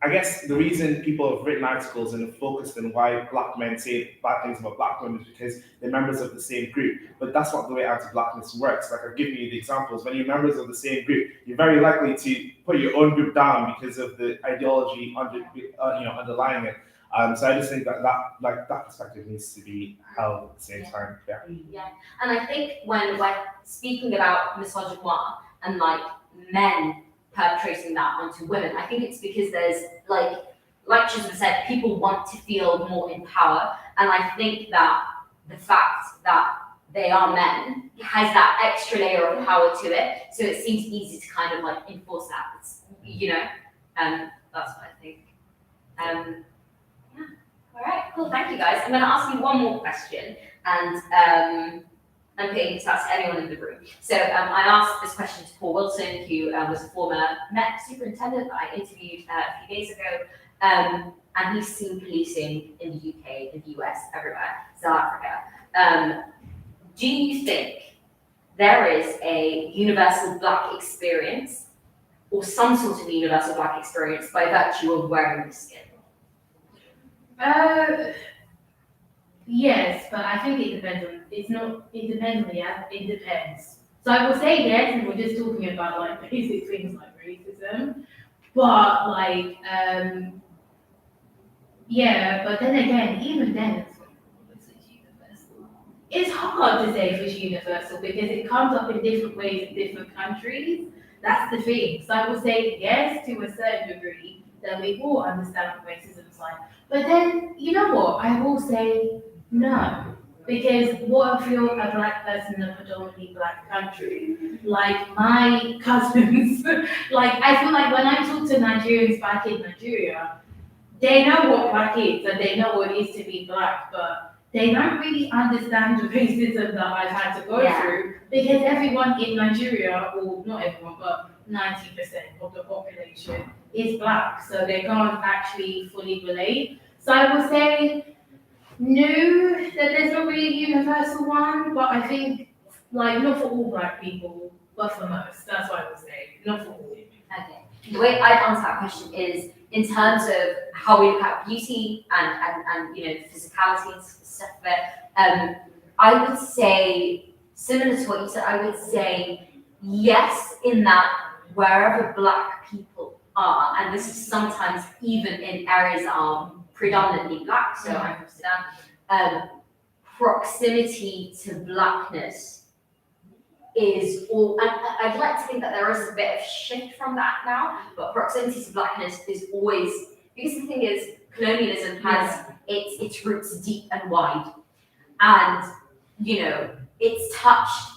I guess the reason people have written articles and have focused on why black men say bad things about black women is because they're members of the same group. But that's not the way anti-blackness works. Like, I've given you the examples. When you're members of the same group, you're very likely to put your own group down because of the ideology underlying it. So I just think that perspective needs to be held at the same time. Yeah, and I think when we're speaking about misogynoir and like men perpetrating that onto women, I think it's because there's like Chizoba said, people want to feel more in power, and I think that the fact that they are men has that extra layer of power to it, so it seems easy to kind of like enforce that. That's what I think. All right, cool. Thank you, guys. I'm going to ask you one more question, and I'm putting this out to anyone in the room. So I asked this question to Paul Wilson, who was a former Met superintendent that I interviewed a few days ago, and he's seen policing in the UK, in the US, everywhere, South Africa. Do you think there is a universal black experience, or some sort of universal black experience by virtue of wearing the skin? Yes, but I think it depends on, it depends. So I will say yes, and we're just talking about like basic things like racism, but like, but then again, even then, it's universal. It's hard to say if it's universal because it comes up in different ways in different countries. That's the thing. So I would say yes to a certain degree, that we all understand what racism is like. But then, you know what? I will say no. Because what if you're a black person in a predominantly black country? Like my cousins, like I feel like when I talk to Nigerians back in Nigeria, they know what black is and they know what it is to be black, but they don't really understand the racism that I've had to go through because everyone in Nigeria, or not everyone, but 90% of the population is black, so they can't actually fully relate. So I would say no, that there's not really a universal one, but I think like not for all black people, but for most. That's what I would say, not for all. Okay. The way I answer that question is in terms of how we look at beauty and physicality and stuff of it. I would say similar to what you said. I would say yes, in that wherever black people are, and this is sometimes even in areas that are predominantly black, so I'm from Sudan, proximity to blackness is all, and I'd like to think that there is a bit of shift from that now, but proximity to blackness is always, because the thing is, colonialism has its roots deep and wide, and it's touched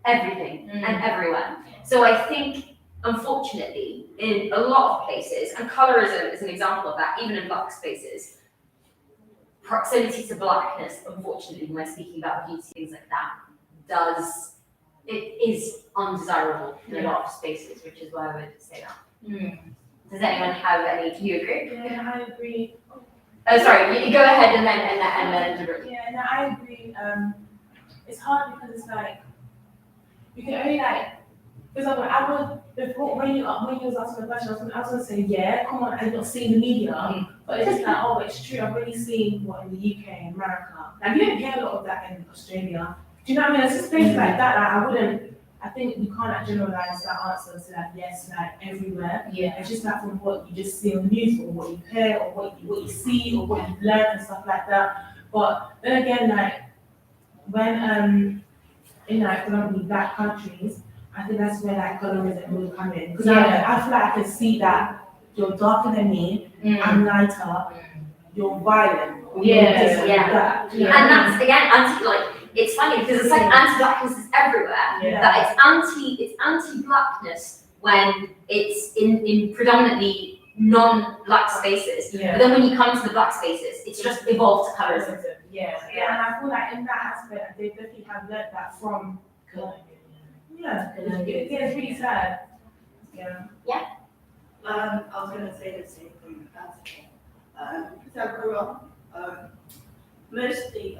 everything and everywhere. So I think, unfortunately, in a lot of places, and colorism is an example of that, even in black spaces, proximity to blackness, unfortunately, when we're speaking about beauty, things like that, it is undesirable in a lot of spaces, which is why I would say that. Does anyone have any? Do you agree? Yeah, I agree. Oh, sorry. You go ahead and then. Yeah, no, I agree. It's hard because it's like you can only example, I would, before, when you was asking the question, I was gonna say, yeah, come on, I don't see in the media, but it's like, oh, it's true, I've really seen what in the UK, America, like, you don't hear a lot of that in Australia. Do you know what I mean? It's just things like that, like, I think we can't like, generalize that answer to like, yes, like, everywhere. Yeah. It's just like from what you just see on the news, or what you hear, or what you see, or what you've learned and stuff like that. But then again, like, when, in like, predominantly black countries, I think that's where like colorism will come in. Because I feel like I can see that you're darker than me, I'm lighter, you're violent. Or you're this or that. And that's again it's funny because it's like anti-blackness is everywhere. That it's anti-blackness when it's in predominantly non-black spaces. But then when you come to the black spaces, it's just evolved to colorism. And I feel like in that aspect, they definitely have learned that from Colombia. It's really sad. I was gonna say the same thing as because I grew up mostly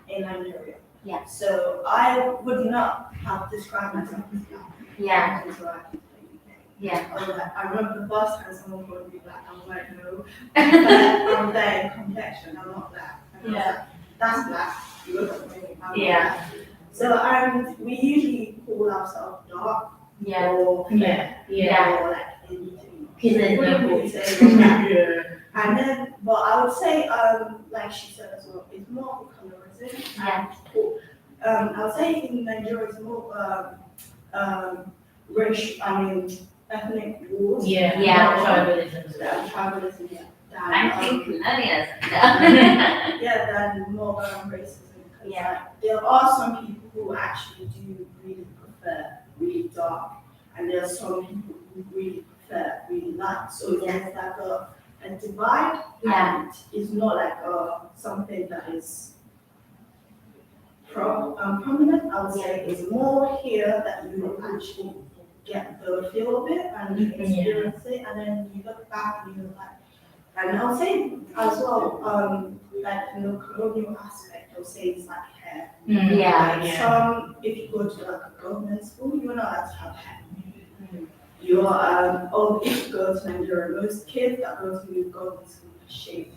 in Nigeria. Yeah. So I would not have described myself as black. Yeah. Until I came to the UK. Yeah. I remember the first time someone called me black, I was like, no, I'm there in complexion, I'm not black. And I was like, that's black. You look at me, I'm black. So we usually call ourselves dark. Or or like in between. And then, but I would say, like she said as well, it's more colorism. I would say in Nigeria it's more racial, ethnic wars. Tribalism. Tribalism, Thank you, than more racism. Like, there are some people who actually do really prefer really dark, and there are some people who really prefer really light. So it's like a divide, and it's not like something that is prominent. I would say it's more here that you actually get the feel of it and you experience it, and then you look back and you're like, and I'll say as well, like in the colonial aspect, I'll say it's like hair. Like some, if you go to like a government school, you're not allowed to have hair. You're if you go to Nigeria, most kids that go to government school shave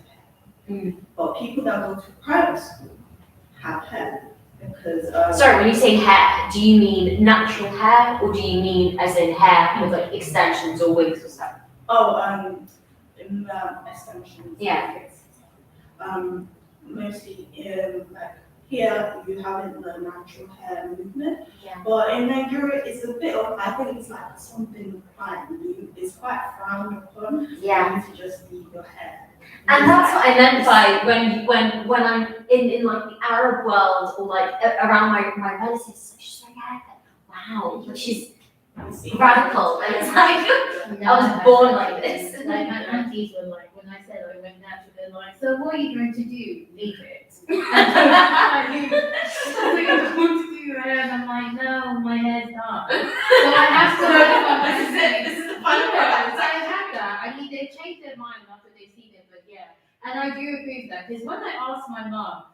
their hair. But people that go to private school have hair. Because sorry, when you say hair, do you mean natural hair or do you mean as in hair with like extensions or wigs or stuff? In extensions. Mostly in like here you have the natural hair movement. But in Nigeria it's a bit of, I think it's like something quite new. It's quite frowned upon. You to just leave your hair. And that's what I meant by when I'm in like the Arab world or like around my relatives, she's like, wow, she's radical. And it's like, I was born like this. Like my aunties were like, when I said I went natural, they're like, so what are you going to do? Leave it. So what are you going to do? And I'm like, no, my hair's dark. So I have to. This is the fun part. So I have that. I mean, they change their mind after they see it, but and I do agree with that because when I asked my mom,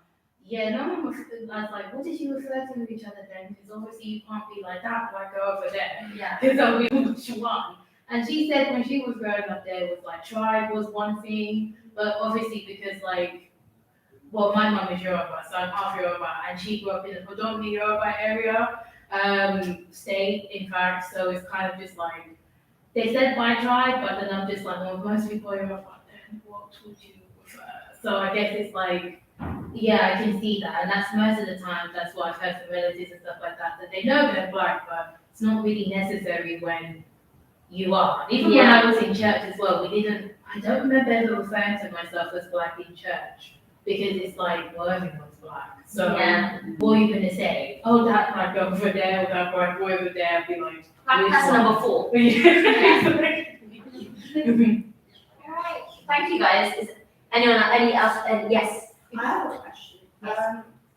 no one was like, what did you refer to each other then? Because obviously you can't be like that, like go over there. Because I'll be what you want. And she said when she was growing up, there was like tribe was one thing, but obviously because like, well, my mom is Yoruba, so I'm half Yoruba, and she grew up in a predominantly Yoruba area, state, in fact. So it's kind of just like they said my tribe, but then I'm just like, well, most people are Yoruba. Then what would you prefer? So I guess it's like, I can see that, and that's most of the time. That's what I've heard from relatives and stuff like that. That they know they're black, but it's not really necessary when you are. Even when I was in church as well, I don't remember ever referring to myself as black in church because it's like, well, everyone's black. So what are you gonna say? Oh, that black girl over there, or that black boy over there. I'd be like, that's number 4. All right, thank you guys. Is anyone any else? Yes. I have a question.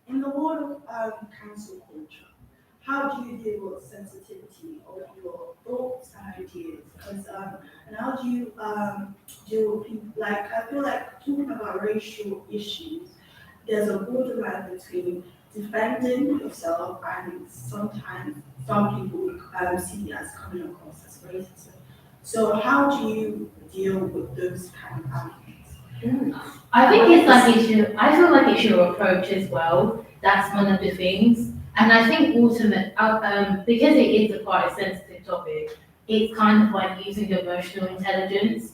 In the world of cancel culture, how do you deal with sensitivity of your thoughts and ideas? And how do you deal with people? Like, I feel like talking about racial issues, there's a borderline between defending yourself and sometimes some people see it as coming across as racism. So how do you deal with those kind of arguments? I think it's like I feel like it's your approach as well. That's one of the things. And I think because it is quite a sensitive topic, it's kind of like using emotional intelligence.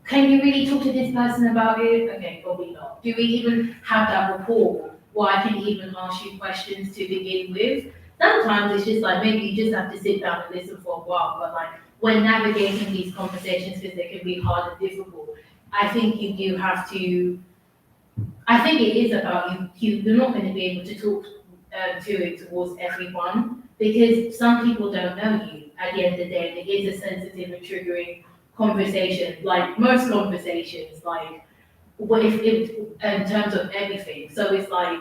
Can you really talk to this person about it? Okay, probably not. Do we even have that rapport where I can even ask you questions to begin with? Sometimes it's just like maybe you just have to sit down and listen for a while, but like when navigating these conversations, because they can be hard and difficult, I think you have to. I think it is about you're not going to be able to talk to it towards everyone because some people don't know you at the end of the day. And it is a sensitive and triggering conversation, like most conversations, like if in terms of everything. So it's like,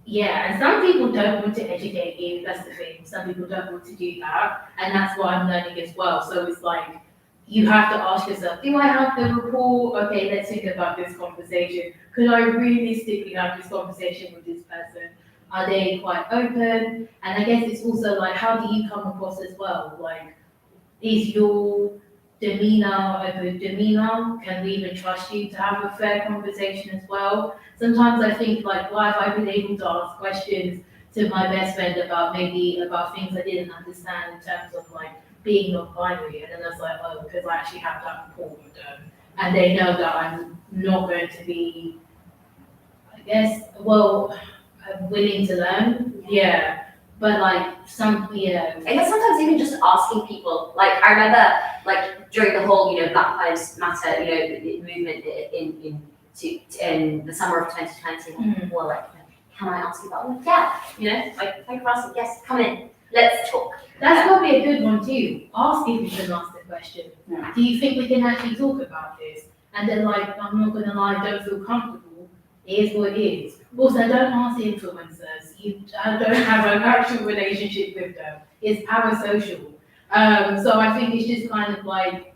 yeah, and some people don't want to educate you. That's the thing. Some people don't want to do that, and that's what I'm learning as well. So it's like you have to ask yourself, do I have the rapport? Okay, let's think about this conversation. Could I realistically have this conversation with this person? Are they quite open? And I guess it's also like, how do you come across as well? Like, is your demeanor a good demeanor? Can we even trust you to have a fair conversation as well? Sometimes I think like, why have I been able to ask questions to my best friend about things I didn't understand in terms of like being non-binary, and then I was like, oh, because I actually have that rapport with them, and they know that I'm not going to be, I guess, well, willing to learn, yeah. But like I guess sometimes even just asking people, like I remember, like during the whole, Black Lives Matter, movement in the summer of 2020, people were like, can I ask you about it? Yeah, like thank you for asking. Yes, come in, let's talk. that's probably a good one too. Ask if you can ask the question. Yeah. Do you think we can actually talk about this? And then like, I'm not gonna lie, I don't feel comfortable. It is what it is. Also, don't ask influencers. You don't have an actual relationship with them. It's parasocial. So I think it's just kind of like,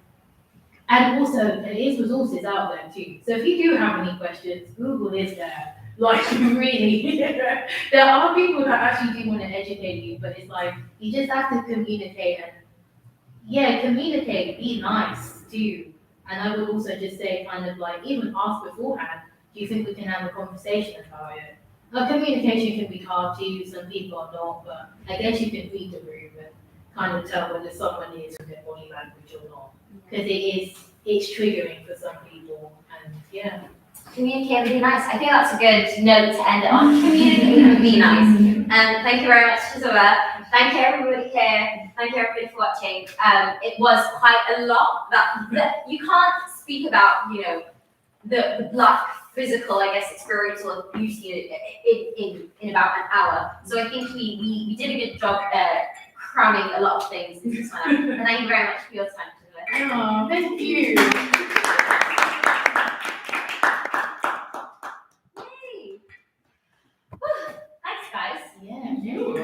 and also there is resources out there too. So if you do have any questions, Google is there. Like really, there are people that actually do want to educate you, but it's like you just have to communicate and communicate, be nice too. And I would also just say kind of like even ask beforehand, do you think we can have a conversation about it? Communication can be hard too, some people are not, but I guess you can read the room and kind of tell whether someone is with their body language or not. Because it's triggering for some people, and yeah. Communicate and be nice. I think that's a good note to end it on. Communicate and be nice. And thank you very much, Chizoba. Thank you everybody here. Thank you everybody for watching. It was quite a lot that you can't speak about, the Black physical, I guess, experiential of beauty in about an hour. So I think we did a good job cramming a lot of things into time. And thank you very much for your time, Chizoba. Oh, thank you.